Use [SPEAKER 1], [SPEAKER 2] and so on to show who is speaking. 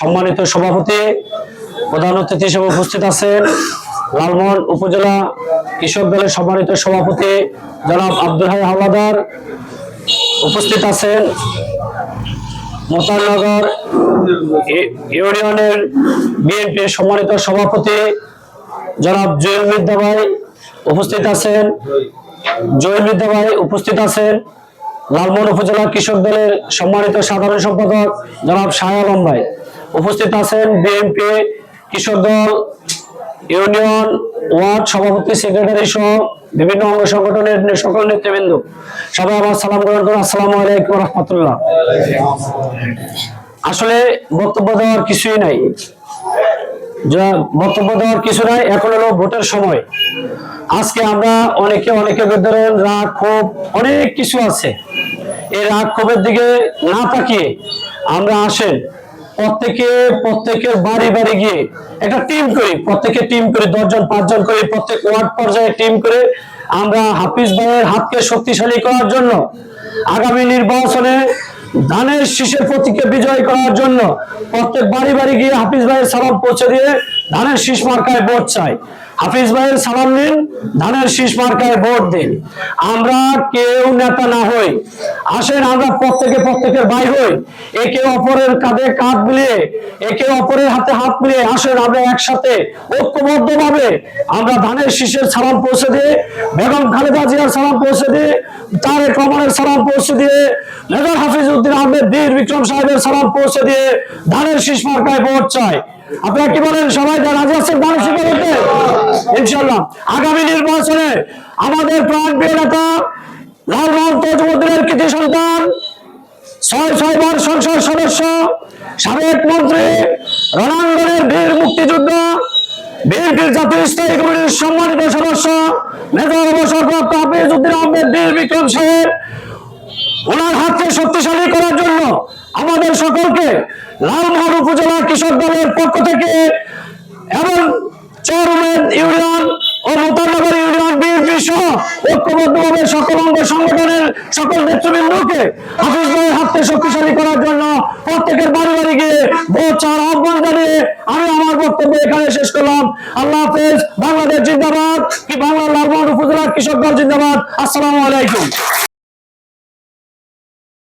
[SPEAKER 1] সম্মানিত সভাপতি, প্রধান অতিথি হিসেবে উপস্থিত আছেন লালমোহন উপজেলা কৃষক দলের সম্মানিত সভাপতি জনাব আব্দুল হাই হাওলাদার। উপস্থিত আছেন মোতারনগর ইউনিয়নের বিএনপির সম্মানিত সভাপতি জনাব জুয়েল মির্জা ভাই। উপস্থিত আছেন উপস্থিত আছেন লালমোহন উপজেলা কৃষক দলের সম্মানিত সাধারণ সম্পাদক জনাব শাহ আলম ভাই। উপস্থিত আছেন বিএনপি কৃষক দল ইউনিয়ন ওয়ার্ড সভাপতি, সেক্রেটারি সহ বিভিন্ন অঙ্গ সংগঠনের সকল নেতৃবৃন্দ। সবাই আমার সালাম গ্রহণ করুন। আসসালামু আলাইকুম রহমতুল্লাহ। আসলে বক্তব্য দেওয়ার কিছুই নাই, এখন হলো ভোটের সময়। আজকে আমরা অনেকে ভিতরে রাগ ক্ষোভ অনেক কিছু আছে। এই রাগ ক্ষোভের দিকে না তাকিয়ে আমরা আসেন প্রত্যেকের বাড়ি বাড়ি গিয়ে একটা টিম করি, প্রত্যেকের টিম করি 10 জন 5 জন করে, প্রত্যেক ওয়ার্ড পর্যায়ে টিম করে আমরা হাফিজ ভাইয়ের হাতকে শক্তিশালী করার জন্য, আগামী নির্বাচনে ধানের শীষের প্রতীকে বিজয় করার জন্য প্রত্যেক বাড়ি বাড়ি গিয়ে হাফিজ ভাইয়ের সালাম পৌঁছে দিয়ে ধানের শীষ মার্কায় ভোট চাই। হাফিজ ভাইয়ের সালাম নিন, ধানের শীষ মার্কায় ভোট দিন। আমরা কেউ নেতা না হই, আসেন আমরা প্রত্যেকের ভাই হই, একে অপরের কাঁধে কাঁধ মিলিয়ে, একে অপরের হাতে হাত মিলিয়ে আসেন আমরা একসাথে ঐক্যবদ্ধভাবে আমরা ধানের শীষের সালাম পৌঁছে দিয়ে, বেগম খালেদা জিয়ার সালাম পৌঁছে দিয়ে, তারেক রহমানের সালাম পৌঁছে দিয়ে, মেজর হাফিজউদ্দিন আহমেদ বীর বিক্রম সাহেবের সালাম পৌঁছে দিয়ে ধানের শীষ মার্কায় ভোট চাই। আপনারা কি বলেন? সবাই রাজি আছেন ধানের শীষ মার্কায়? ইনশাআল্লাহ আগামী নির্বাচনে আমাদের প্রাণপ্রিয় নেতা লালমোহন তজুমুদ্দিনের কৃতি সন্তান, 6 বার সংসদ সদস্য, সাবেক মন্ত্রী, রণাঙ্গনের বীর মুক্তিযোদ্ধা, বিএনপির জাতীয় স্থায়ী কমিটির সম্মানিত সদস্য মেজর অবসরপ্রাপ্ত হাফিজউদ্দিন আহমেদ বীর বিক্রম সাহেব, ওনার হাতকে শক্তিশালী করার জন্য আমাদের সকলকে লালমোহন উপজেলা কৃষক দলের পক্ষ থেকে এবং চরউমেদ ইউনিয়ন ও মোতারনগর ইউনিয়ন বিএনপি সহ ঐক্যবদ্ধভাবে সকল অঙ্গ সংগঠনের সকল নেতৃবৃন্দকে হাফিজ ভাইয়ের হাতকে শক্তিশালী করার জন্য প্রত্যেকের বাড়ি বাড়ি গিয়ে ভোট চাওয়ার আহ্বান জানিয়ে আমি আমার বক্তব্য এখানে শেষ করলাম। আল্লাহ হাফেজ। বাংলাদেশ জিন্দাবাদ। কি বাংলা লালমোহন উপজেলা কৃষক দল জিন্দাবাদ। আসসালামু আলাইকুম।